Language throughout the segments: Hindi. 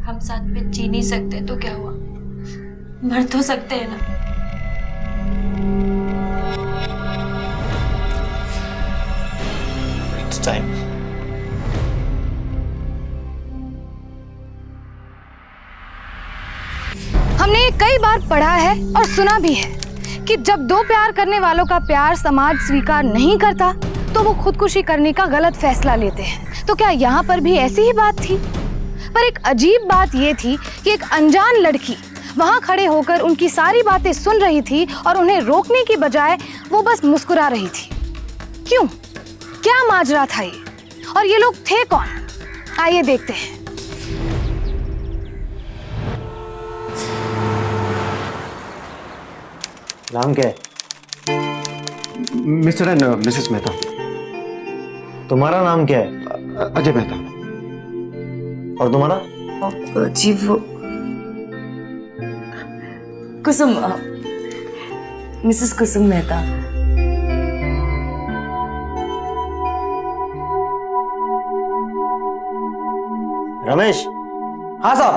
हम साथ में जी नहीं सकते तो क्या हुआ, मर तो सकते हैं ना। It's time. हमने कई बार पढ़ा है और सुना भी है कि जब दो प्यार करने वालों का प्यार समाज स्वीकार नहीं करता तो वो खुदकुशी करने का गलत फैसला लेते हैं। तो क्या यहाँ पर भी ऐसी ही बात थी? पर एक अजीब बात ये थी कि एक अनजान लड़की वहां खड़े होकर उनकी सारी बातें सुन रही थी और उन्हें रोकने की बजाय वो बस मुस्कुरा रही थी। क्यों? क्या माजरा था ये? और ये लोग थे कौन? आइए देखते हैं। नाम क्या है? Mister and Mrs Mehta. तुम्हारा नाम क्या है? अजय मेहता। और तुम्हारा? जी वो कुसुम, मिसेस कुसुम मेहता। रमेश। हाँ साहब।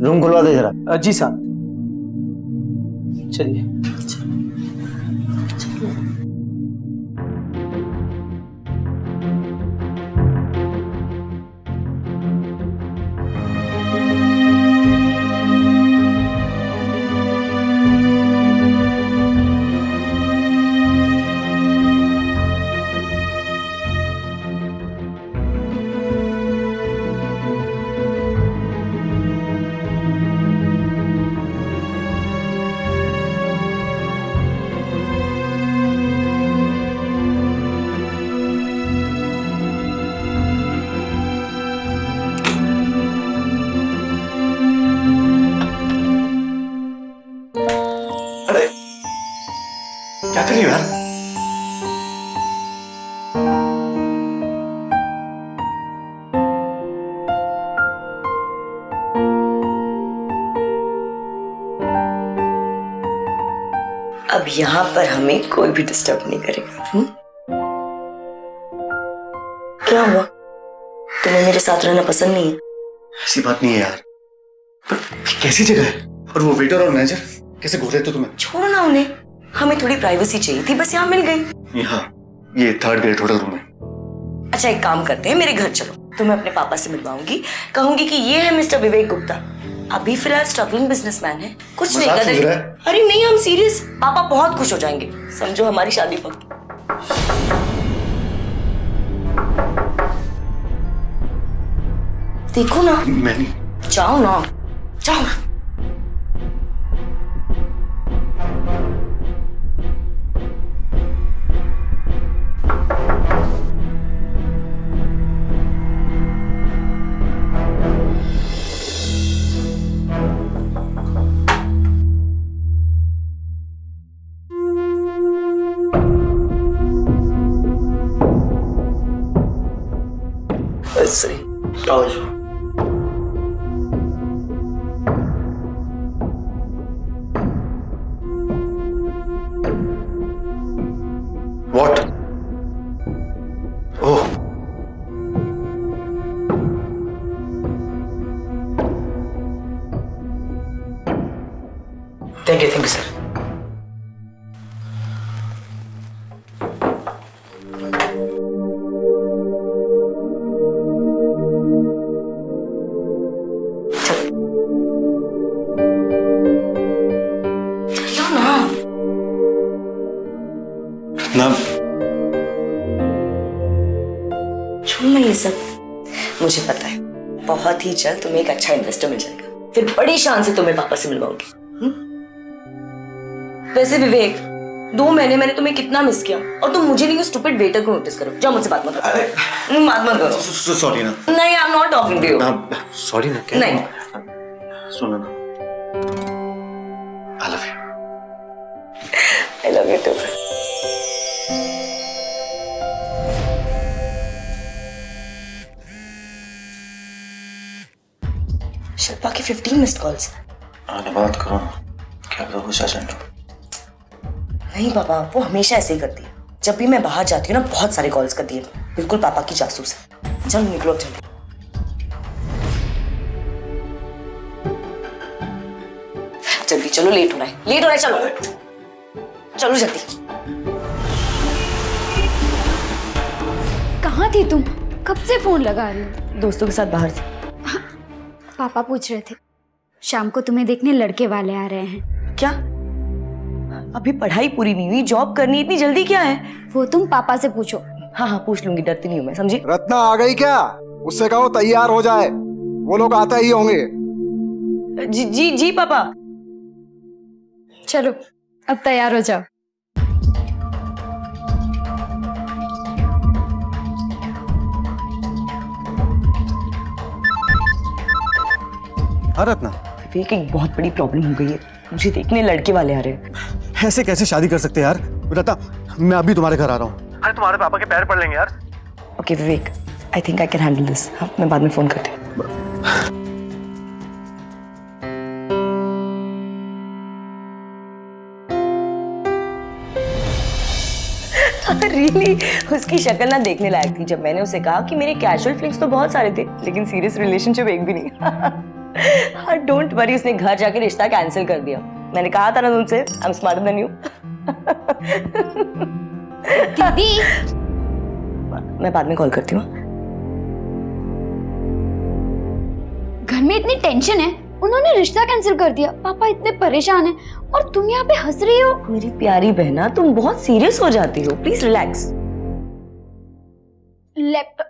रूम खुलवा दे जरा। जी साहब। चलिए। क्या कर रही हो यार? अब यहाँ पर हमें कोई भी डिस्टर्ब नहीं करेगा। क्या हुआ? तुम्हें मेरे साथ रहना पसंद नहीं है? ऐसी बात नहीं है यार, पर कैसी जगह है? और वो वेटर और मैनेजर कैसे घूर रहे थे तुम्हें? छोड़ो ना उन्हें, हमें थोड़ी प्राइवेसी चाहिए थी, बस यहाँ मिल गई। यहाँ ये 3rd ग्रेड होटल रूम है। अच्छा एक काम करते हैं, मेरे घर चलो, तुम्हें अपने पापा से मिलवाऊंगी, कहूंगी कि ये है मिस्टर विवेक गुप्ता, अभी फिलहाल स्ट्रगलिंग बिजनेसमैन है, कुछ नहीं मजाक कर समझ रहा रहे। है? अरे नहीं, हम सीरियस, पापा बहुत खुश हो जाएंगे, समझो हमारी शादी पक्की। देखो ना। मैं नहीं। जाओ ना, जाओ। सही। What? Oh. Thank you sir. ना छोड़ो ये सब, मुझे पता है बहुत ही जल्द तुम्हें एक अच्छा इन्वेस्टर मिल जाएगा, फिर बड़ी शान से तुम्हें पापा से मिलवाऊंगी। वैसे विवेक, 2 महीने मैंने तुम्हें कितना मिस किया, और तुम मुझे नहीं, स्टूपिड वेटर को नोटिस करो। जाओ मुझसे बात मत करो। बात मत करो। सॉरी ना। नहीं, I am not talking to you. Sorry ना। क्या? नहीं। सुनो ना, I love you. I love you too. Shilpa की 15 मिस्ड कॉल्स। आने बात करो, क्या पता कुछ अर्जेंट हो। नहीं पापा, वो हमेशा ऐसे ही करती है, जब भी मैं बाहर जाती हूँ ना बहुत सारे कॉल्स करती है, बिल्कुल पापा की जासूस है। चलो निकलो जल्दी। जल्दी चलो, लेट हो रहा है, लेट हो रहा है, चलो चलो जल्दी। कहाँ थी तुम? कब से फोन लगा रही हो? दोस्तों के साथ बाहर थे। पापा पूछ रहे थे शाम को तुम्हें देखने लड़के वाले आ रहे हैं। क्या? अभी पढ़ाई पूरी नहीं हुई, जॉब करनी, इतनी जल्दी क्या है? वो तुम पापा से पूछो। हाँ हाँ पूछ लूंगी, डरती नहीं हूँ मैं, समझी? रत्ना आ गई क्या? उससे कहो तैयार हो जाए, वो लोग आते ही होंगे। जी जी जी पापा। चलो अब तैयार हो जाओ। हाँ रत्ना, विवेक एक बहुत बड़ी प्रॉब्लम हो गई है, मुझे देखने लड़के वाले आ रहे हैं। ऐसे कैसे शादी कर सकते यार? रत्ना, मैं अभी तुम्हारे घर आ रहा हूँ। अरे तुम्हारे पापा के पैर पड़ लेंगे यार। Okay Vivek, I think I can handle this. हाँ मैं बाद में फोन करती हूँ। रियली उसकी शक्ल ना देखने लायक थी। जब मैंने उसे कहा कि मेरे कैजुअल फ्लिक्स तो बहुत सारे थे लेकिन सीरियस रिलेशनशिप एक भी नहीं। हाँ डोंट वरी, उसने घर जाके रिश्ता कैंसिल कर दिया। मैंने कहा था ना तुमसे, I am smarter than you. दीदी मैं बाद में कॉल करती हूँ। घर में इतनी टेंशन है, उन्होंने रिश्ता कैंसिल कर दिया, पापा इतने परेशान हैं और तुम यहाँ पे हंस रही हो। मेरी प्यारी बहना, तुम बहुत सीरियस हो जाती हो, प्लीज रिलैक्स। लैपटॉप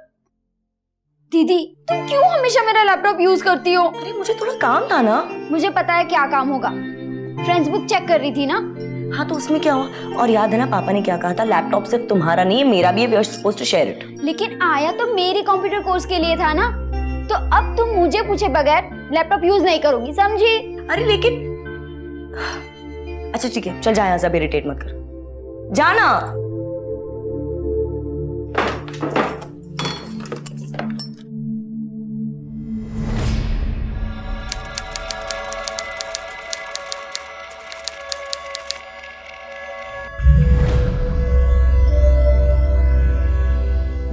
दीदी, तुम क्यों हमेशा मेरा लैपटॉप यूज करती हो? अरे मुझे थोड़ा काम था ना। मुझे पता है क्या काम होगा, फ्रेंड्स बुक चेक कर रही थी ना। हाँ तो उसमें क्या हुआ? और याद है ना पापा ने क्या कहा था, लैपटॉप सिर्फ तुम्हारा नहीं है मेरा भी है, we are supposed to share it. लेकिन आया तो मेरी कंप्यूटर कोर्स के लिए था ना, तो अब तुम मुझे पूछे बगैर लैपटॉप यूज नहीं करोगी, समझी? अरे लेकिन अच्छा ठीक है, चल जा यहाँ से, इरिटेट मत कर, जाना।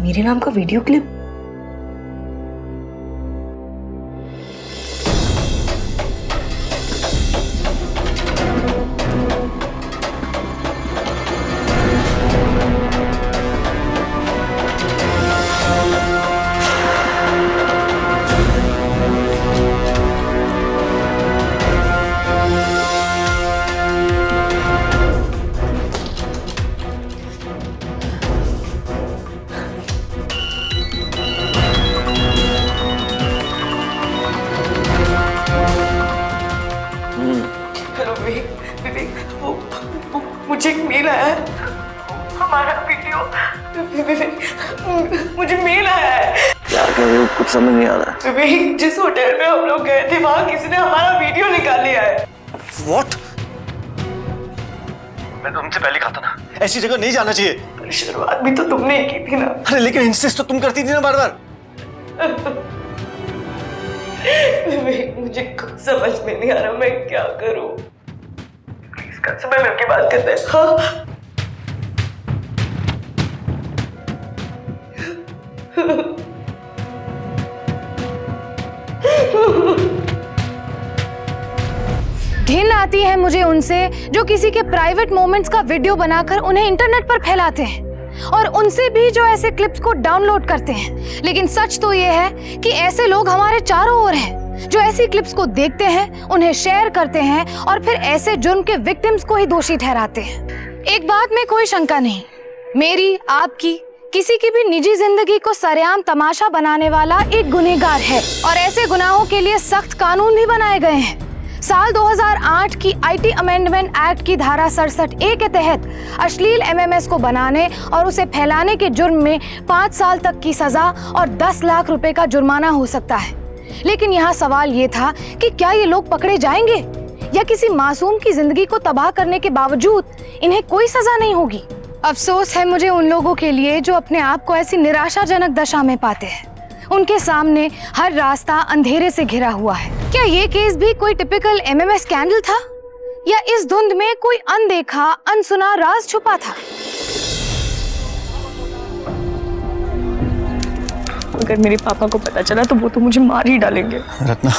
मेरे नाम का वीडियो क्लिप? हेलो विवेक, विवेक वो मुझे एक मेल आया है, हमारा वीडियो। विवेक मुझे मेल आया है। क्या कर रहे हो? कुछ समझ नहीं आ रहा। विवेक जिस होटल में हम लोग गए थे वहाँ किसी ने हमारा वीडियो निकाल लिया है। What? मैं तुमसे पहले कहा था ना, ऐसी जगह नहीं जाना चाहिए। पर शुरुआत भी तो तुमने ही की थी ना। अरे लेकिन इंसिस्ट तो तुम करती थी ना बार बार। विवेक मुझे खुद समझ में नहीं आ रहा मैं क्या करूं। प्लीज कल सुबह मिलके बात करते हैं। हाँ घिन आती है मुझे उनसे जो किसी के प्राइवेट मोमेंट्स का वीडियो बनाकर उन्हें इंटरनेट पर फैलाते हैं, और उनसे भी जो ऐसे क्लिप्स को डाउनलोड करते हैं। लेकिन सच तो ये है कि ऐसे लोग हमारे चारों ओर हैं जो ऐसी क्लिप्स को देखते हैं, उन्हें शेयर करते हैं और फिर ऐसे जुर्म के विक्टिम्स को ही दोषी ठहराते हैं। एक बात में कोई शंका नहीं, मेरी, आपकी, किसी की भी निजी जिंदगी को सरेआम तमाशा बनाने वाला एक गुनहगार है, और ऐसे गुनाहों के लिए सख्त कानून भी बनाए गए हैं। साल 2008 की आईटी अमेंडमेंट एक्ट की धारा 67A के तहत अश्लील एमएमएस को बनाने और उसे फैलाने के जुर्म में 5 साल तक की सजा और 10 लाख रुपए का जुर्माना हो सकता है। लेकिन यहाँ सवाल ये था कि क्या ये लोग पकड़े जाएंगे या किसी मासूम की जिंदगी को तबाह करने के बावजूद इन्हें कोई सजा नहीं होगी। अफसोस है मुझे उन लोगों के लिए जो अपने आप को ऐसी निराशाजनक दशा में पाते हैं। उनके सामने हर रास्ता अंधेरे से घिरा हुआ है। क्या ये केस भी कोई टिपिकल एमएमएस स्कैंडल था या इस धुंध में कोई अनदेखा अनसुना राज छुपा था? अगर मेरे पापा को पता चला तो वो तो मुझे मार ही डालेंगे। रत्ना,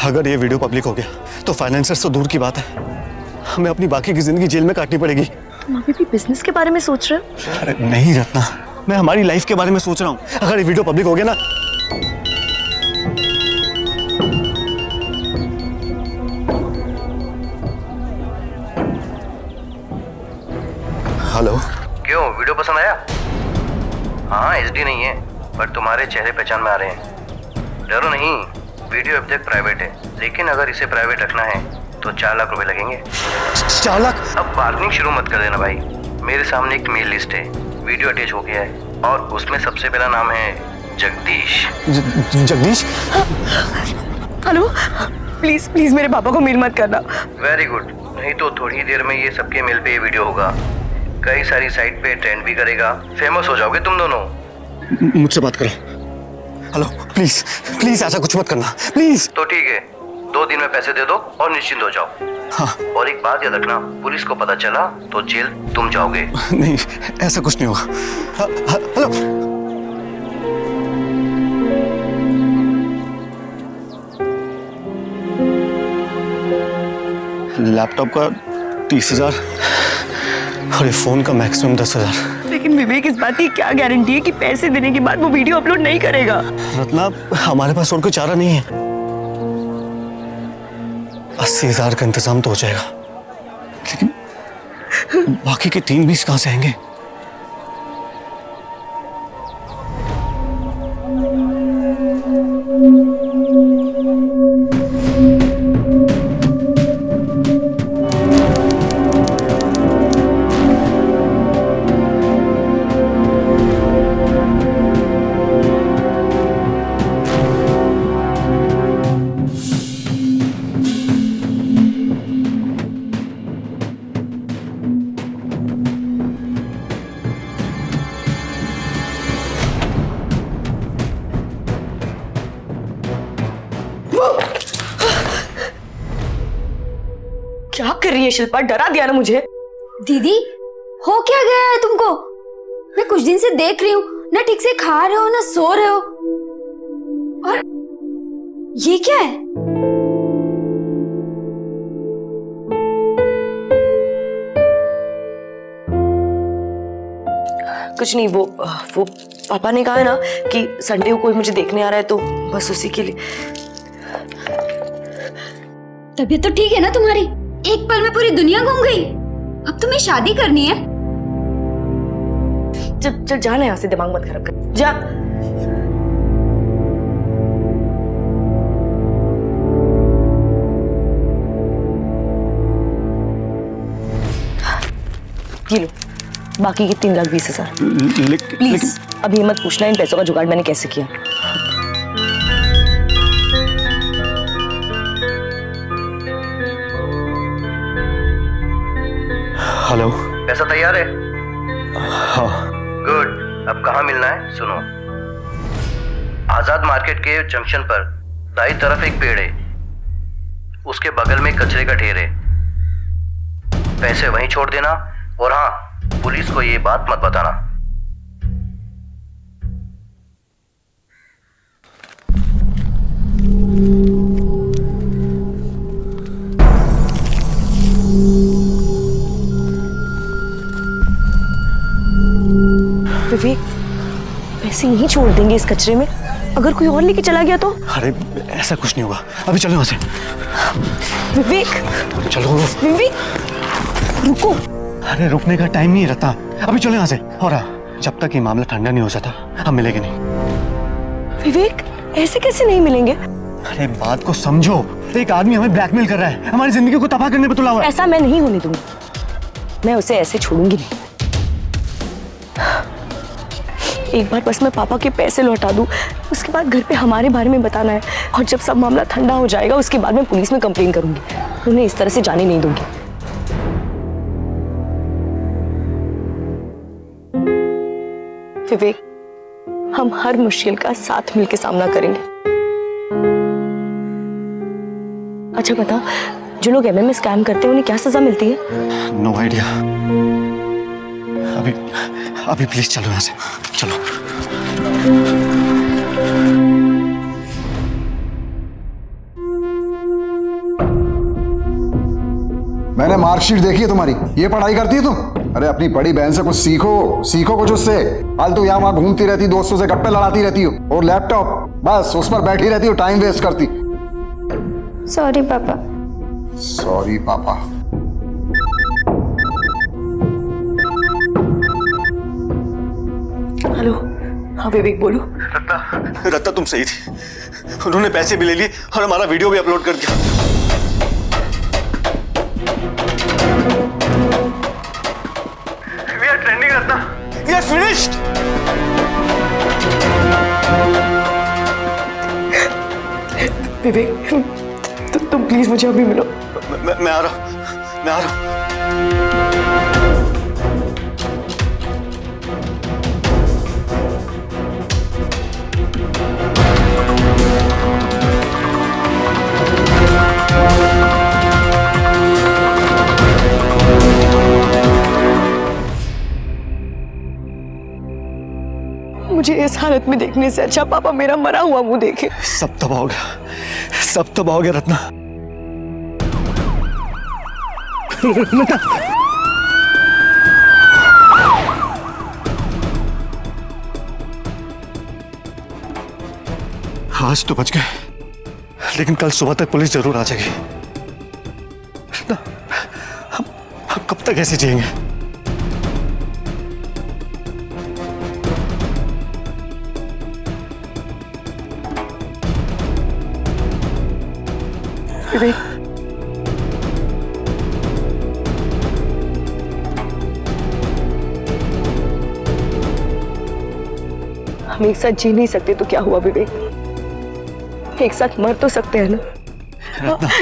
अगर ये वीडियो पब्लिक हो गया तो फाइनेंसर्स तो दूर की बात है, हमें अपनी बाकी की जिंदगी जेल में काटनी पड़ेगी। तुम अभी भी बिजनेस के बारे में सोच रहे हो? अरे नहीं रत्ना, मैं हमारी लाइफ के बारे में सोच रहा हूँ। अगर ये वीडियो पब्लिक हो गया ना। हेलो, क्यों, वीडियो पसंद आया? हाँ, एचडी नहीं है पर तुम्हारे चेहरे पहचान में आ रहे हैं। डरो नहीं, वीडियो अब तक प्राइवेट है, लेकिन अगर इसे प्राइवेट रखना है तो 4 लाख रुपए लगेंगे। 4 लाख? अब बार्गेनिंग शुरू मत कर देना भाई। मेरे सामने एक मेल लिस्ट है, वीडियो अटैच हो गया है और उसमें सबसे पहला नाम है Jagdish. Jagdish? Hello, please please मेरे पापा को मेल मत करना। वेरी गुड, नहीं तो थोड़ी देर में ये सबके मेल पे ये वीडियो होगा, कई सारी साइट पे ट्रेंड भी करेगा, फेमस हो जाओगे तुम दोनों। मुझसे बात करो। हेलो, प्लीज प्लीज ऐसा कुछ मत करना, प्लीज। तो ठीक है, 2 दिन में पैसे दे दो और निश्चिंत हो जाओ। हाँ। और एक बात याद रखना, पुलिस को पता चला तो जेल तुम जाओगे। नहीं, ऐसा कुछ नहीं होगा। हेलो, लैपटॉप का 30,000 और ये फोन का मैक्सिमम 10,000। लेकिन विवेक, इस बात की क्या गारंटी है कि पैसे देने के बाद वो वीडियो अपलोड नहीं करेगा? रत्ना, हमारे पास और कोई चारा नहीं है। 80,000 का इंतजाम तो हो जाएगा, लेकिन बाकी के 3-20 कहां से आएंगे? क्या कर रही है शिल्पा? डरा दिया ना मुझे। दीदी, हो क्या गया है तुमको? मैं कुछ दिन से देख रही हूँ, ना ठीक से खा रहे हो ना सो रहे हो। और ये क्या है? कुछ नहीं, वो पापा ने कहा है ना कि संडे को कोई मुझे देखने आ रहा है, तो बस उसी के लिए। तबीयत तो ठीक है ना तुम्हारी? एक पल में पूरी दुनिया घूम गई। अब तुम्हें शादी करनी है? चल चल जाना यहाँ से, दिमाग मत खराब कर, जा। ये लो, बाकी के 3,20,000। प्लीज अभी ये मत पूछना इन पैसों का जुगाड़ मैंने कैसे किया। हेलो। पैसा तैयार है? हाँ। गुड, अब कहाँ मिलना है सुनो। आजाद मार्केट के जंक्शन पर दाई तरफ एक पेड़ है, उसके बगल में कचरे का ढेर है। पैसे वहीं छोड़ देना, और हाँ, पुलिस को ये बात मत बताना। विवेक, पैसे यहीं छोड़ देंगे इस कचरे में? अगर कोई और लेके चला गया तो? अरे ऐसा कुछ नहीं होगा, अभी चलो यहाँ से। विवेक, चलो। विवेक रुको। अरे रुकने का टाइम नहीं रहता, अभी चलो यहाँ से। और जब तक ये मामला ठंडा नहीं हो जाता हम मिलेंगे नहीं। विवेक, ऐसे कैसे नहीं मिलेंगे? अरे बात को समझो, एक आदमी हमें ब्लैकमेल कर रहा है, हमारी जिंदगी को तबाह करने पे तुला हुआ है। ऐसा मैं नहीं होने दूंगी, मैं उसे ऐसे छोड़ूंगी नहीं। एक बार बस मैं पापा के पैसे लौटा दूं, उसके बाद घर पे हमारे बारे में बताना है, और जब सब मामला ठंडा हो जाएगा उसके बाद मैं पुलिस में कंप्लेन करूंगी। उन्हें इस तरह से जाने नहीं दूंगी। विवेक, हम हर मुश्किल का साथ मिलकर सामना करेंगे। अच्छा बता, जो लोग एमएमए स्कैम करते हैं उन्हें क्या सजा मिलती है? No idea. अभी प्लीज चलो यहाँ से, चलो। मैंने मार्कशीट देखी है तुम्हारी। ये पढ़ाई करती है तुम? अरे अपनी बड़ी बहन से कुछ सीखो, सीखो कुछ उससे। फालतू यहाँ वहां घूमती रहती, दोस्तों से गप्पे लड़ाती रहती हो, और लैपटॉप बस उस पर बैठी रहती हो, टाइम वेस्ट करती। सॉरी पापा। सॉरी पापा। हेलो, हाँ विवेक बोलो। रत्ना तुम सही थी, उन्होंने पैसे भी ले लिए और हमारा वीडियो भी अपलोड कर दिया। We are trending, Ratna. We are finished। विवेक तुम प्लीज मुझे अभी मिलो। मैं आ रहा हूँ, मैं आ रहा हूँ। मुझे इस हालत में देखने से अच्छा पापा मेरा मरा हुआ मुंह देखे। सब तबाह हो गया, सब तबाह हो गया रत्ना। आज तो बच गए, लेकिन कल सुबह तक पुलिस जरूर आ जाएगी। रत्ना, हम कब तक ऐसे जिएंगे? विवेक हम एक साथ जी नहीं सकते तो क्या हुआ विवेक? एक साथ मर तो सकते हैं ना?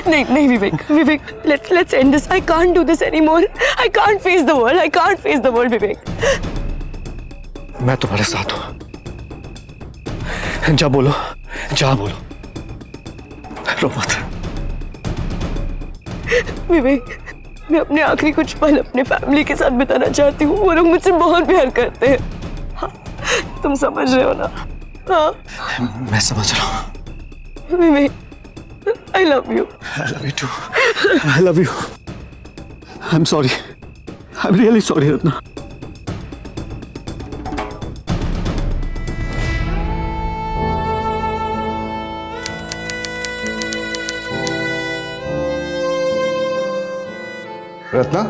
नहीं नहीं विवेक, विवेक let's end this. I can't do this anymore. I can't face the world. I can't face the world, विवेक। मैं तुम्हारे साथ हूं। जा बोलो, जा बोलो, रो मत। विवेक मैं अपने आखिरी कुछ पल अपने फैमिली के साथ बिताना चाहती हूँ। वो लोग मुझसे बहुत प्यार करते हैं। हाँ, तुम समझ रहे हो ना? हाँ मैं समझ रहा हूँ। विवेक I love you. I love you too. I love you. I'm sorry. I'm really sorry, Ratna. Ratna,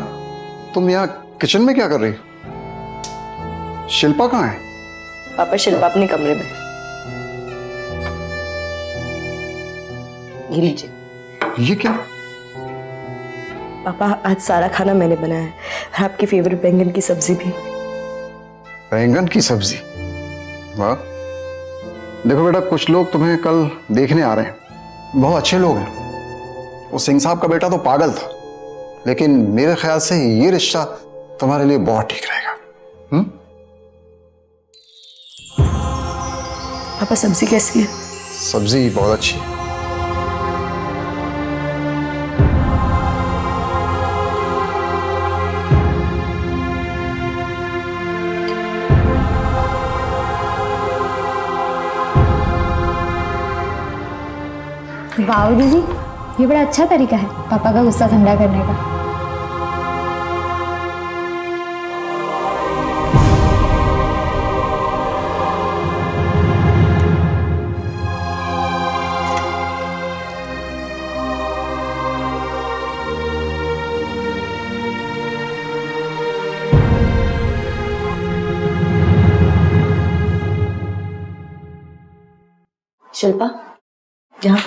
तुम यहाँ किचन में क्या कर रही हो? शिल्पा कहाँ है? पापा शिल्पा अपने कमरे में। ये लीजिए। ये क्या? पापा आज सारा खाना मैंने बनाया है और आपकी फेवरेट बैंगन की सब्जी भी। बैंगन की सब्जी? वाह। देखो बेटा, कुछ लोग तुम्हें कल देखने आ रहे हैं, बहुत अच्छे लोग हैं। वो सिंह साहब का बेटा तो पागल था, लेकिन मेरे ख्याल से ये रिश्ता तुम्हारे लिए बहुत ठीक रहेगा। पापा सब्जी कैसी है? सब्जी बहुत अच्छी है। वाह दीदी, ये बड़ा अच्छा तरीका है पापा का गुस्सा ठंडा करने का। शिल्पा यहाँ,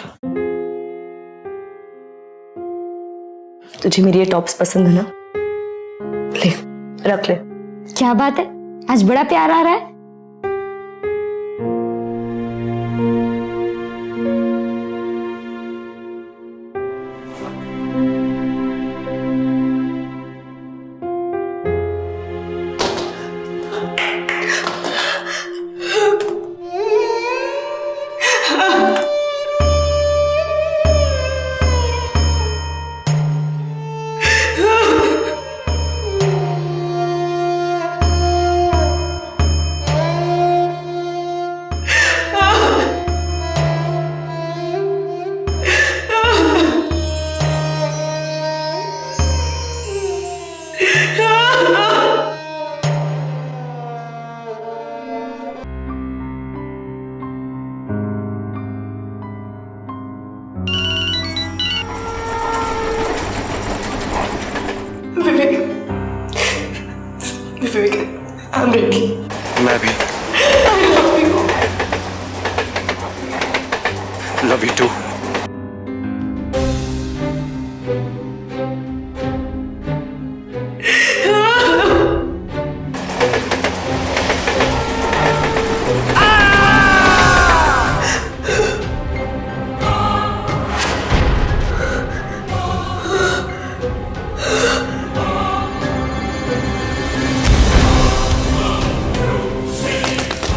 तुझे मेरी ये टॉप्स पसंद है ना? ले रख ले। क्या बात है, आज बड़ा प्यार आ रहा है। मैं भी लव यू टू।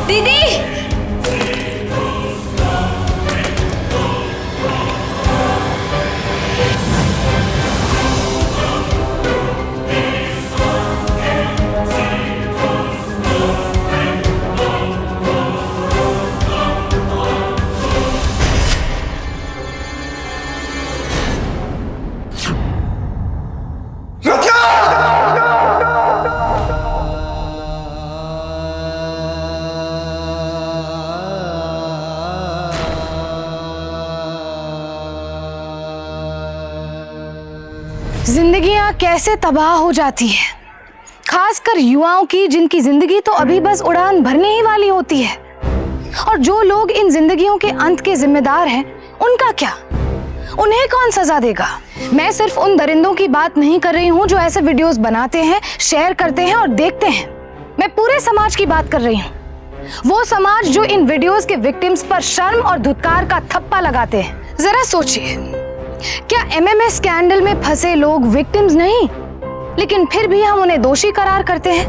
दीदी जिंदगियां कैसे तबाह हो जाती है, खासकर युवाओं की, जिनकी जिंदगी तो अभी बस उड़ान भरने ही वाली होती है। और जो लोग इन जिंदगियों के अंत के जिम्मेदार हैं, उनका क्या? उन्हें कौन सजा देगा? मैं सिर्फ उन दरिंदों की बात नहीं कर रही हूँ जो ऐसे वीडियोस बनाते हैं, शेयर करते हैं और देखते हैं। मैं पूरे समाज की बात कर रही हूँ। वो समाज जो इन वीडियोस के विक्टिम्स पर शर्म और धुतकार का थप्पा लगाते हैं। जरा सोचिए, क्या एमएमएस स्कैंडल में फंसे लोग विक्टिम्स नहीं, लेकिन फिर भी हम उन्हें दोषी करार करते हैं।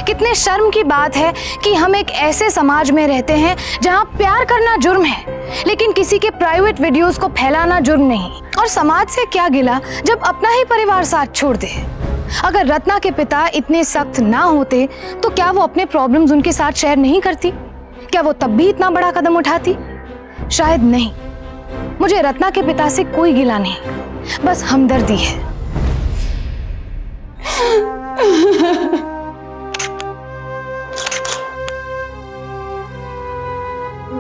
कितने शर्म की बात है कि हम एक ऐसे समाज में रहते हैं जहां प्यार करना जुर्म है, लेकिन किसी के प्राइवेट वीडियोस को फैलाना जुर्म नहीं। और समाज से क्या गिला जब अपना ही परिवार साथ छोड़ दे। अगर रत्ना के पिता इतने सख्त ना होते तो क्या वो अपने प्रॉब्लम्स उनके साथ शेयर नहीं करती? क्या वो तब भी इतना बड़ा कदम उठाती? शायद नहीं। मुझे रत्ना के पिता से कोई गिला नहीं, बस हमदर्दी है।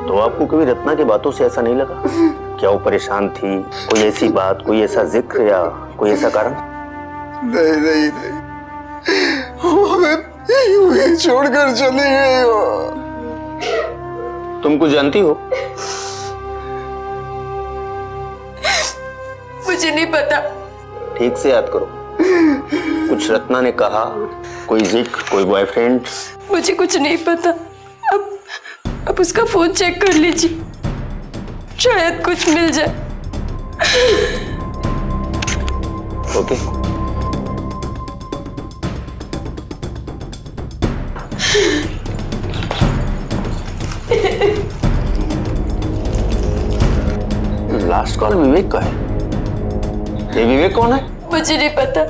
तो आपको कभी रत्ना की बातों से ऐसा नहीं लगा? क्या वो परेशान थी? कोई ऐसी बात, कोई ऐसा जिक्र या कोई ऐसा कारण? नहीं नहीं नहीं, वो हमें यूं ही छोड़कर चली गई हो। तुम कुछ जानती हो? मुझे नहीं पता। ठीक से याद करो। कुछ रत्ना ने कहा? कोई जिक्र, कोई बॉयफ्रेंड? मुझे कुछ नहीं पता। अब उसका फोन चेक कर लीजिए, शायद कुछ मिल जाए। ओके। लास्ट कॉल विवेक का है। ये विवेक कौन है? मुझे नहीं पता।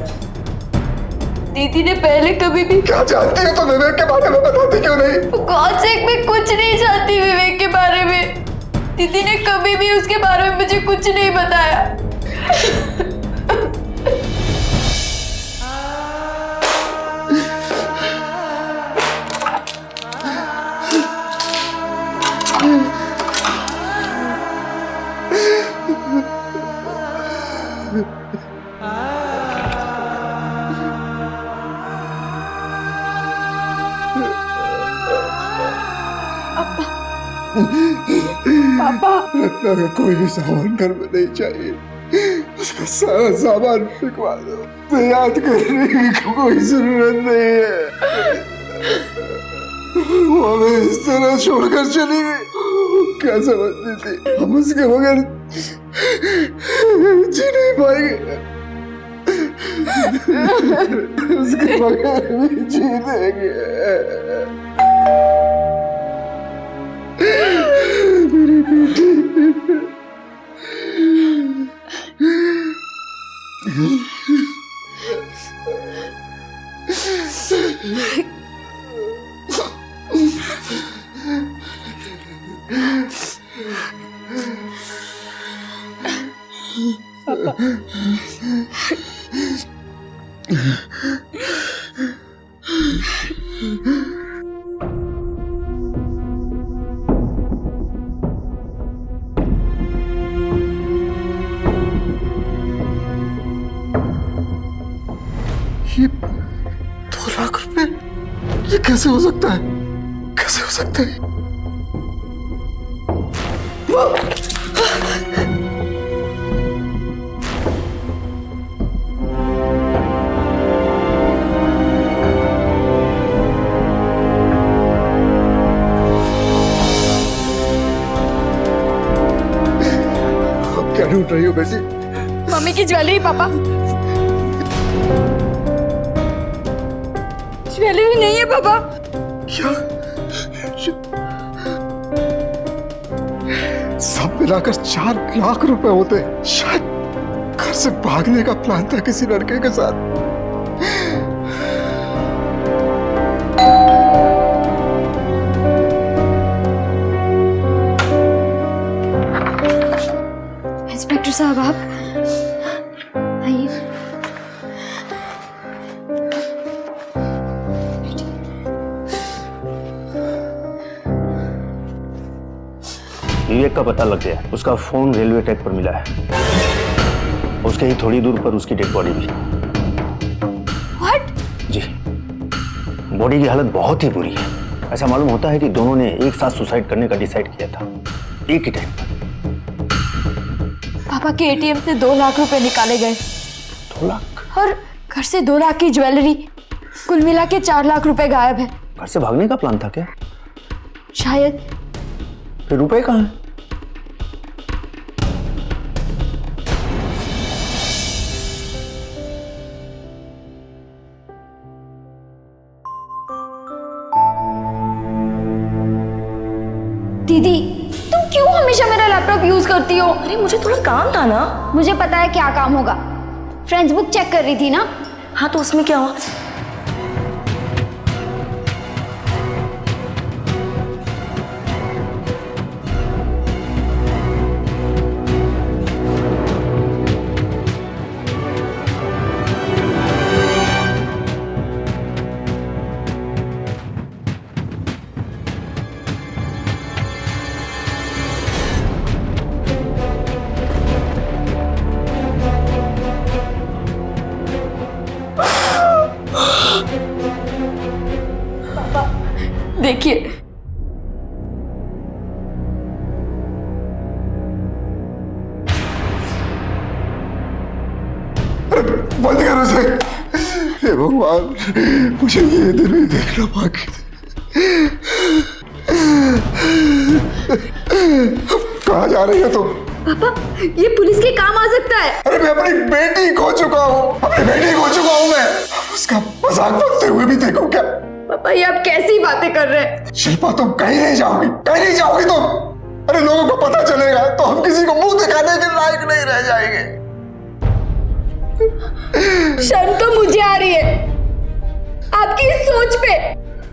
दीदी ने पहले कभी भी। क्या जानती हो तो विवेक के बारे में बताती क्यों नहीं? गॉड सेक, मैं कुछ नहीं जानती विवेक के बारे में। दीदी ने कभी भी उसके बारे में मुझे कुछ नहीं बताया। पापा, रत्ना का कोई भी सामान घर में नहीं चाहिए। उसका सारा सामान फेंकवा दो। तो याद करने की कोई जरूरत नहीं है। वो हमें इस तरह छोड़कर चली गई। क्या समझती थी हम उसके बगैर जी नहीं पाएंगे? उसके बगैर भी जी लेंगे। मेरी बेटी। ये 2 लाख रुपए ये कैसे हो सकता है? कैसे हो सकता है? क्या ढूंढ रही हो बेटी? मम्मी की ज्वेलरी पापा। ज्वेलरी नहीं है पापा। क्या? सब मिलाकर 4 लाख रुपए होते। शायद घर से भागने का प्लान था किसी लड़के के साथ। इंस्पेक्टर साहब आप आइए। विवेक का पता लग गया। उसका फोन रेलवे ट्रैक पर मिला है। उसके ही थोड़ी दूर पर उसकी डेड बॉडी भी। What? जी, बॉडी की हालत बहुत ही बुरी है। ऐसा मालूम होता है कि दोनों ने एक साथ सुसाइड करने का डिसाइड किया था, एक ही टाइम पर। पापा के एटीएम से 2 लाख रुपए निकाले गए 2 लाख? और घर से 2 लाख की ज्वेलरी, कुल मिला के 4 लाख रुपए गायब है। घर से भागने का प्लान था क्या? शायद। फिर रुपए कहाँ हैं? दीदी तुम क्यों हमेशा मेरा लैपटॉप यूज करती हो? अरे मुझे थोड़ा काम था ना। मुझे पता है क्या काम होगा। फ्रेंड्स बुक चेक कर रही थी ना। हाँ तो उसमें क्या हुआ? देखिए बंद करो इसे। हे भगवान, मुझे ये दिन नहीं देखना बाकी थे। कहाँ जा रही हो तुम? पापा ये पुलिस के काम आ सकता है। अरे मैं अपनी बेटी खो चुका हूँ। अपनी बेटी खो चुका हूँ मैं। उसका मजाक बनते हुए भी देखो क्या? पापा ये आप कैसी बातें कर रहे हैं? शिल्पा तुम कहीं नहीं जाओगी, कहीं नहीं जाओगी तुम। अरे लोगों को पता चलेगा तो हम किसी को मुंह दिखाने के लायक नहीं रह जाएंगे। शर्म तो मुझे आ रही है आपकी इस सोच पे।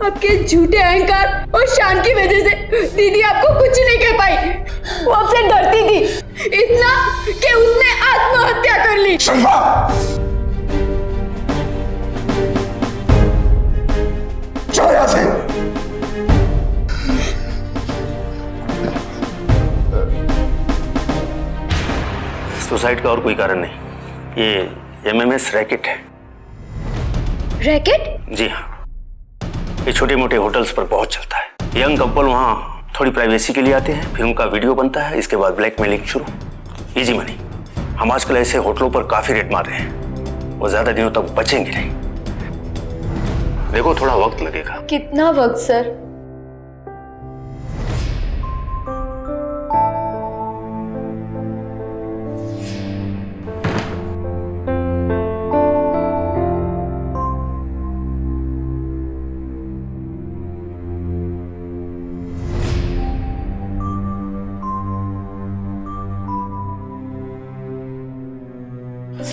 आपके झूठे अहंकार और शान की वजह से दीदी आपको कुछ नहीं कह पाई। वो आपसे डरती थी इतना कि उसने आत्महत्या कर ली। शिल्पा चलो यहां से। सुसाइड का और कोई कारण नहीं, ये MMS रैकेट है। रैकेट? जी हाँ, ये छोटे मोटे होटल्स पर बहुत चलता है। यंग कपल वहाँ थोड़ी प्राइवेसी के लिए आते हैं, फिर उनका वीडियो बनता है, इसके बाद ब्लैकमेलिंग शुरू, इजी मनी। हम आजकल ऐसे होटलों पर काफी रेट मार रहे हैं, वो ज्यादा दिनों तक बचेंगे नहीं। देखो थोड़ा वक्त लगेगा। कितना वक्त सर?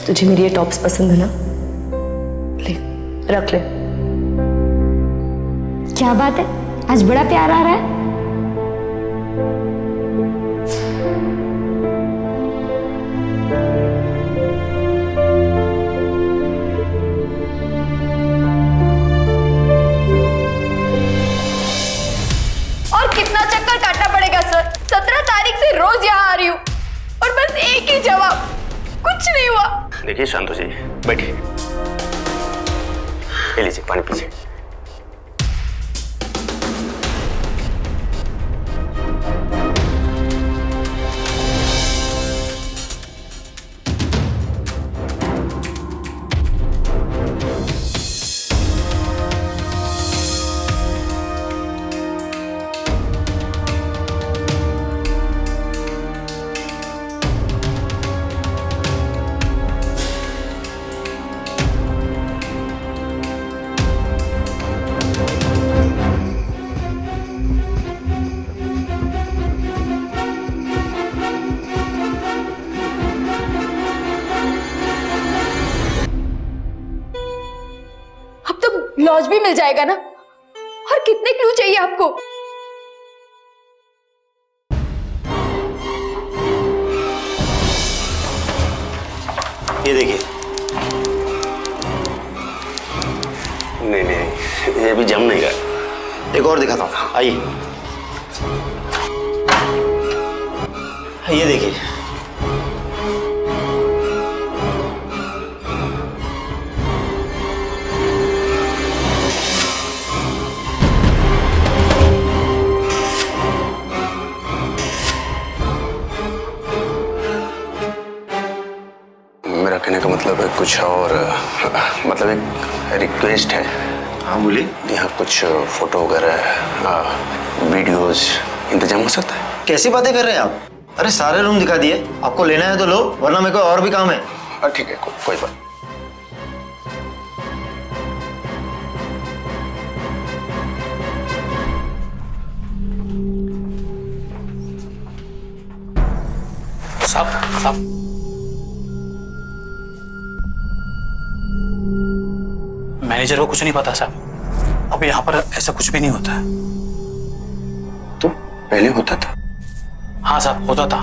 तुझे मेरी ये टॉप्स पसंद है ना? ले रख ले। क्या बात है, आज बड़ा प्यार आ रहा है। और कितना चक्कर काटना पड़ेगा सर? 17 तारीख से रोज यहाँ आ रही हूँ और बस एक ही जवाब, कुछ नहीं हुआ। देखिए शांत हो जाइए, बैठिए, ये लीजिए पानी पीजिए। लॉज भी मिल जाएगा ना। और कितने क्लू चाहिए आपको? ये देखिए। नहीं नहीं, ये भी जम नहीं रहा। एक और दिखाता हूँ, आइए। ये देखिए। मेरा कहने का मतलब है कुछ और, मतलब एक रिक्वेस्ट है। हाँ बोलिए। यहाँ कुछ फोटो वगैरह, वीडियोस इंतजाम हो सकता है? कैसी बातें कर रहे हैं आप? अरे सारे रूम दिखा दिए, आपको लेना है तो लो, वरना मेरे को और भी काम है। ठीक है, कोई बात। साहब मैनेजर को कुछ नहीं पता साहब। अब यहाँ पर ऐसा कुछ भी नहीं होता है। तो पहले होता था? हाँ साहब, होता था।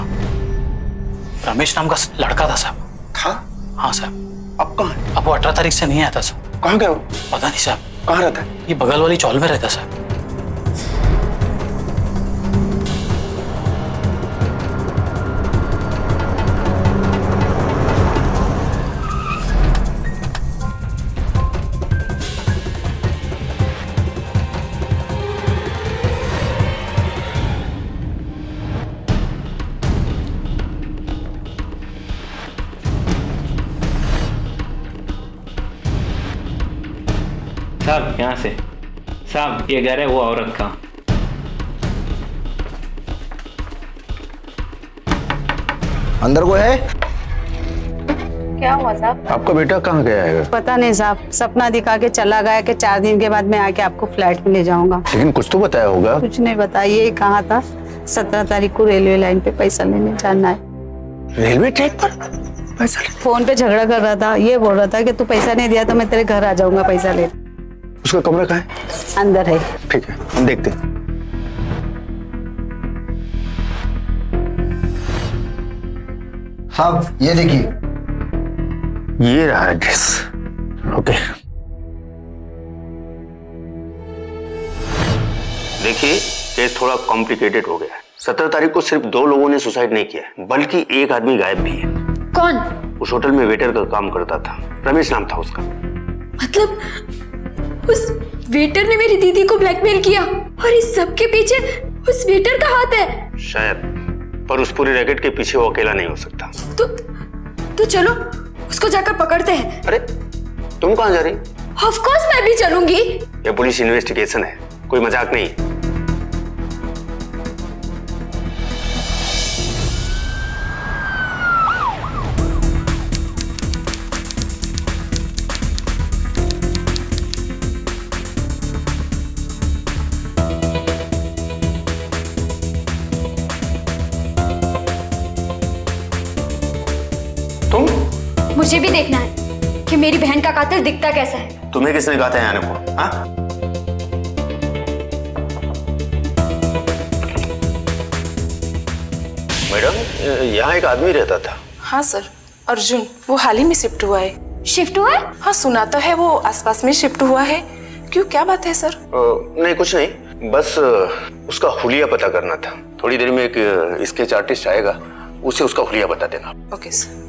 रमेश नाम का लड़का था साहब। था? हाँ साहब। अब कहाँ है? अब वो 18 तारीख से नहीं आता साहब। कहाँ गया वो? पता नहीं साहब। कहाँ रहता है? ये बगल वाली चौल में रहता साहब। साहब यहाँ से। साहब ये घर है वो औरत का। अंदर को है? क्या हुआ साहब? आपका बेटा कहाँ गया है? पता नहीं साहब, सपना दिखा के चला गया कि 4 दिन के बाद मैं आके आपको फ्लैट में ले जाऊंगा। लेकिन कुछ तो बताया होगा। कुछ नहीं बताया, यही कहा था 17 तारीख को रेलवे लाइन पे पैसा लेने जाना है। रेलवे ट्रैक पर पैसा? फोन पे झगड़ा कर रहा था, ये बोल रहा था कि तू पैसा नहीं दिया तो मैं तेरे घर आ जाऊंगा पैसा ले। उसका कमरा कहाँ है? अंदर है। ठीक है, हम देखते हैं। साहब ये देखिए। ये रहा एड्रेस। ओके। देखिए, केस थोड़ा कॉम्प्लिकेटेड हो गया है। 17 तारीख को सिर्फ 2 लोगों ने सुसाइड नहीं किया, बल्कि एक आदमी गायब भी है। कौन? उस होटल में वेटर का काम करता था, रमेश नाम था उसका। मतलब उस वेटर ने मेरी दीदी को ब्लैकमेल किया और इस सब के पीछे उस वेटर का हाथ है? शायद, पर उस पूरे रैकेट के पीछे वो अकेला नहीं हो सकता। तो चलो उसको जाकर पकड़ते हैं। अरे तुम कहाँ जा रही? ऑफ कोर्स मैं भी चलूंगी। ये पुलिस इन्वेस्टिगेशन है, कोई मजाक नहीं। मुझे भी देखना है कि मेरी बहन का कातिल दिखता कैसा है। तुम्हें किसने कहा था आने को? हाँ? मैडम, यहाँ एक आदमी रहता था। हाँ सर, अर्जुन। वो हाल ही में शिफ्ट हुआ है। शिफ्ट हुआ है? हाँ सुना तो है वो आसपास में शिफ्ट हुआ है। क्यों, क्या बात है सर? नहीं कुछ नहीं, बस उसका हुलिया पता करना था। थोड़ी देर में एक स्केच आर्टिस्ट आएगा, उसे उसका हुलिया बता देना। Okay sir.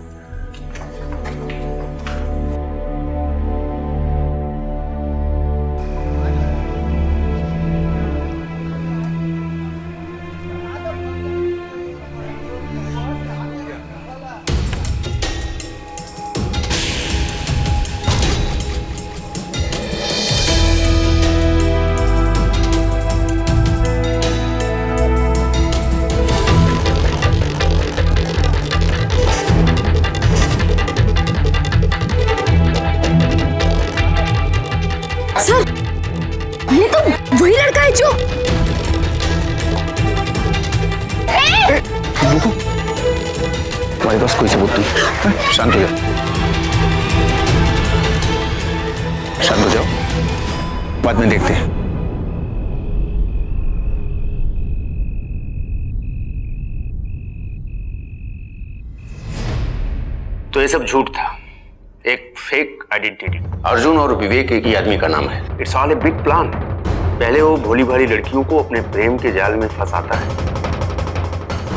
ये तो वही लड़का है जो हमारे पास कोई सबूत नहीं। शांत हो जाओ, शांत हो जाओ। बाद में देखते हैं। तो ये सब झूठ था, एक फेक आइडेंटिटी। अर्जुन और विवेक एक ही आदमी का नाम है। It's all a big plan. पहले वो भोली भाली लड़कियों को अपने प्रेम के जाल में फंसाता है,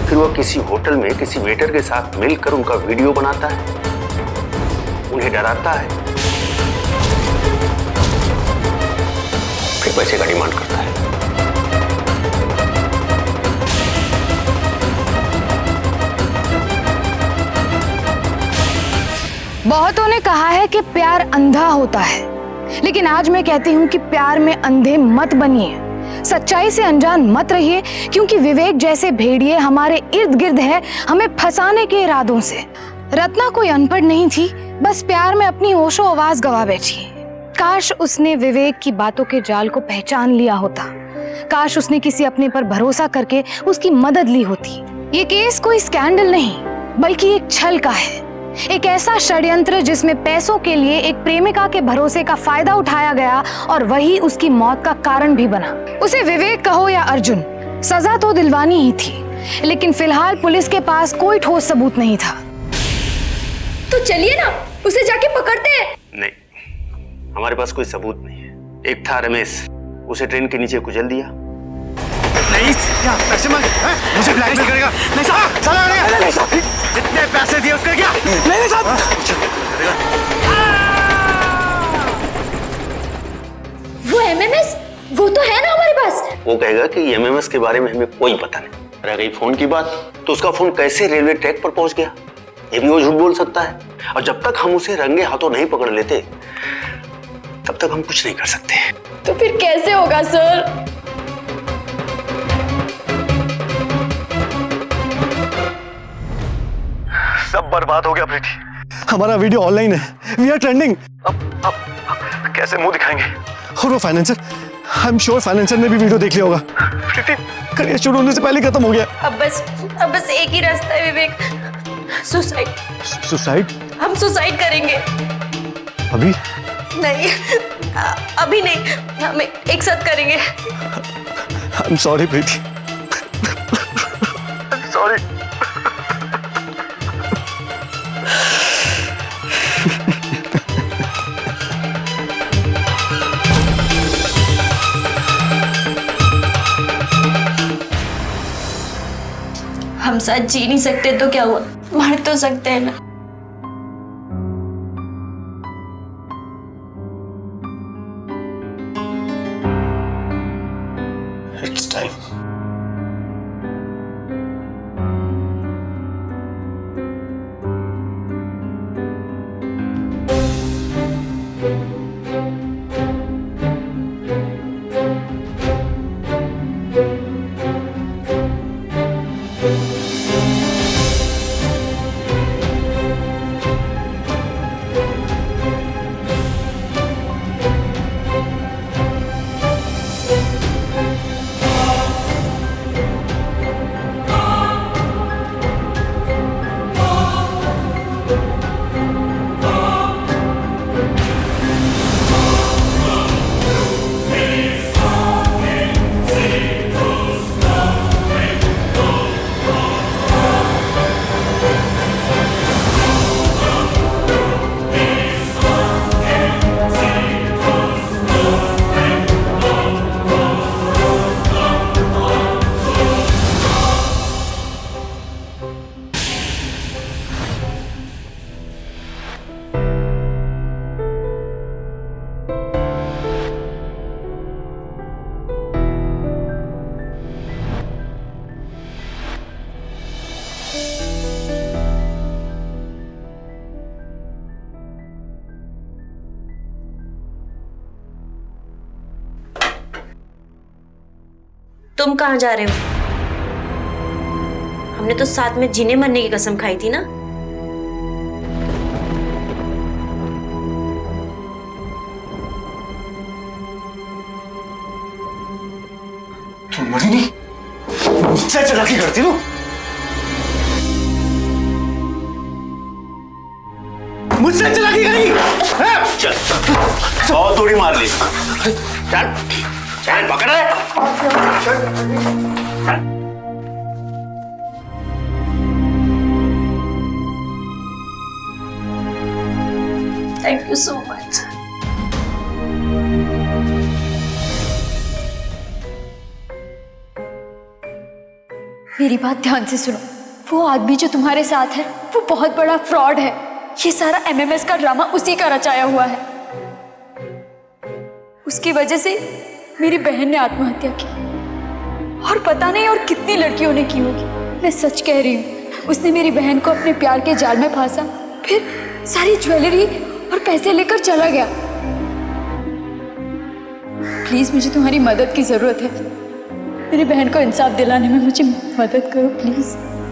फिर वो किसी होटल में किसी वेटर के साथ मिलकर उनका वीडियो बनाता है, उन्हें डराता है, फिर पैसे का डिमांड करता है। बहुतों ने कहा है कि प्यार अंधा होता है, लेकिन आज मैं कहती हूँ कि प्यार में अंधे मत बनिए, सच्चाई से अनजान मत रहिए, क्योंकि विवेक जैसे भेड़िए हमारे इर्द गिर्द है हमें फंसाने के इरादों से। रत्ना कोई अनपढ़ नहीं थी, बस प्यार में अपनी होशो आवाज गवा बैठी। काश उसने विवेक की बातों के जाल को पहचान लिया होता, काश उसने किसी अपने पर भरोसा करके उसकी मदद ली होती। ये केस कोई स्कैंडल नहीं, बल्कि एक छल का है, एक ऐसा षड्यंत्र जिसमें पैसों के लिए एक प्रेमिका के भरोसे का फायदा उठाया गया और वही उसकी मौत का कारण भी बना। उसे विवेक कहो या अर्जुन, सजा तो दिलवानी ही थी, लेकिन फिलहाल पुलिस के पास कोई ठोस सबूत नहीं था। तो चलिए ना, उसे जाके पकड़ते हैं। नहीं, हमारे पास कोई सबूत नहीं है। एक था रमेश, उसे ट्रेन के नीचे कुचल दिया। नहीं, क्या पैसे मांगे? मुझे ब्लैकमेल करेगा? नहीं साहब, चला करेगा? नहीं साहब, जितने पैसे दिए उसके क्या? नहीं साहब। वो एमएमएस, वो तो है ना हमारे पास। वो कहेगा कि एमएमएस के बारे में हमें कोई पता नहीं। रह गई फोन की बात, तो उसका फोन कैसे रेलवे ट्रैक पर पहुंच गया, ये भी वो झूठ बोल सकता है। और जब तक हम उसे रंगे हाथों नहीं पकड़ लेते, तब तक हम कुछ नहीं कर सकते। तो फिर कैसे होगा सर? सब बर्बाद हो गया प्रीति। हमारा वीडियो ऑनलाइन है, वी आर ट्रेंडिंग। अब कैसे मुंह दिखाएंगे? और वो financier, I am sure financier ने भी वीडियो देख लिया होगा। प्रीति, करियर शुरू होने से पहले खत्म हो गया। अब बस एक ही रास्ता है विवेक, सुसाइड। सुसाइड? हम सुसाइड करेंगे। अभी? नहीं, अभी नहीं, हम एक साथ करेंगे। I am sorry Preeti, sorry. हम साथ जी नहीं सकते तो क्या हुआ, मर तो सकते हैं ना। It's time. तुम कहाँ जा रहे हो? हमने तो साथ में जीने मरने की कसम खाई थी ना। तुम मरी नहीं, मुझसे चालाकी करती तू। मुझसे चालाकी करी? चल। बहुत दूरी मार ली। चल चल पकड़ चल। Thank you so much. मेरी बात ध्यान से सुनो। वो आदमी जो तुम्हारे साथ है वो बहुत बड़ा फ्रॉड है। ये सारा एमएमएस का ड्रामा उसी का रचाया हुआ है। उसकी वजह से मेरी बहन ने आत्महत्या की और पता नहीं और कितनी लड़कियों ने की होगी। मैं सच कह रही हूँ, उसने मेरी बहन को अपने प्यार के जाल में फांसा, फिर सारी ज्वेलरी और पैसे लेकर चला गया। प्लीज मुझे तुम्हारी मदद की जरूरत है। मेरी बहन को इंसाफ दिलाने में मुझे मदद करो प्लीज।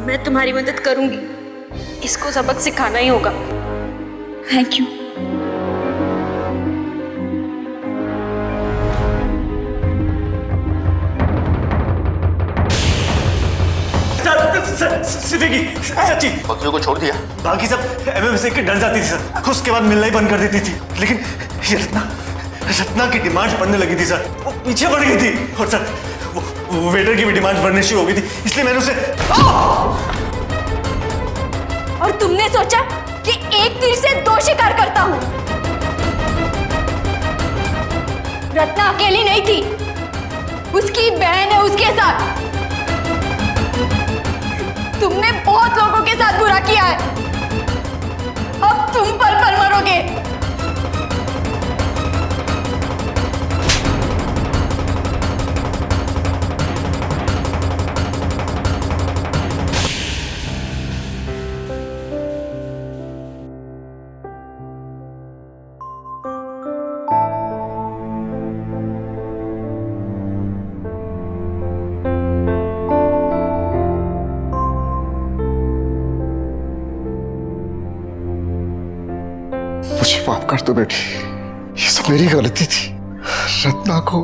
मैं तुम्हारी मदद करूंगी, इसको सबक सिखाना ही होगा। Thank you. सच्ची बकरियों को छोड़ दिया। बाकी सब एमएमसी के डर जाती थी सर, उसके बाद मिलना ही बंद कर देती थी। लेकिन ये रत्ना की डिमांड बढ़ने लगी थी सर, वो पीछे बढ़ गई थी। और सर वो वेटर की भी डिमांड बढ़नी शुरू हो गई थी, इसलिए मैंने उसे और तुमने सोचा कि एक तीर से दो शिकार करता हूं। रत्ना अकेली नहीं थी, उसकी बहन है उसके साथ। तुमने बहुत लोगों के साथ बुरा किया है, अब तुम पल पल मरोगे। मुझे माफ कर दो बेटी, ये सब मेरी गलती थी। रत्ना को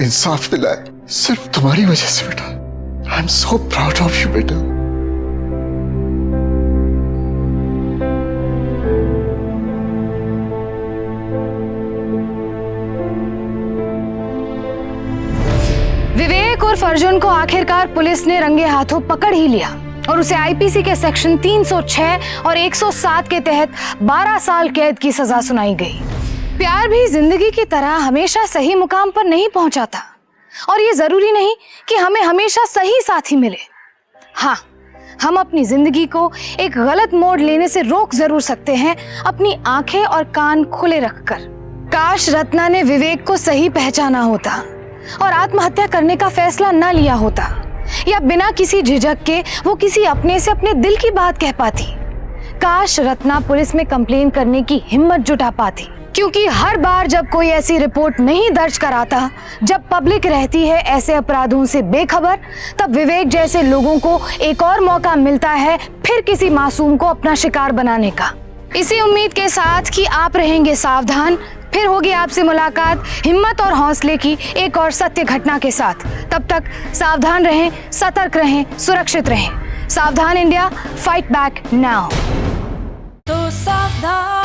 इंसाफ मिला है सिर्फ तुम्हारी वजह से बेटा। I am so proud of you बेटा। विवेक और अर्जुन को आखिरकार पुलिस ने रंगे हाथों पकड़ ही लिया और उसे आईपीसी के सेक्शन 306 और 107 के तहत 12 साल कैद की सजा सुनाई गई। प्यार भी जिंदगी की तरह हमेशा सही मुकाम पर नहीं पहुंचाता और ये जरूरी नहीं कि हमें हमेशा सही साथी मिले। हाँ, हम अपनी जिंदगी को एक गलत मोड़ लेने से रोक जरूर सकते हैं, अपनी आंखें और कान खुले रखकर। काश रत्ना ने विवेक को सही पहचाना होता और आत्महत्या करने का फैसला न लिया होता, या बिना किसी झिझक के वो किसी अपने से अपने दिल की बात कह पाती। काश रत्ना पुलिस में कंप्लेन करने की हिम्मत जुटा पाती, क्योंकि हर बार जब कोई ऐसी रिपोर्ट नहीं दर्ज कराता, जब पब्लिक रहती है ऐसे अपराधों से बेखबर, तब विवेक जैसे लोगों को एक और मौका मिलता है फिर किसी मासूम को अपना शिकार बनाने का। इसी उम्मीद के साथ कि आप रहेंगे सावधान, फिर होगी आपसे मुलाकात हिम्मत और हौसले की एक और सत्य घटना के साथ। तब तक सावधान रहें, सतर्क रहें, सुरक्षित रहें। सावधान इंडिया, फाइट बैक नाउ। तो सावधान।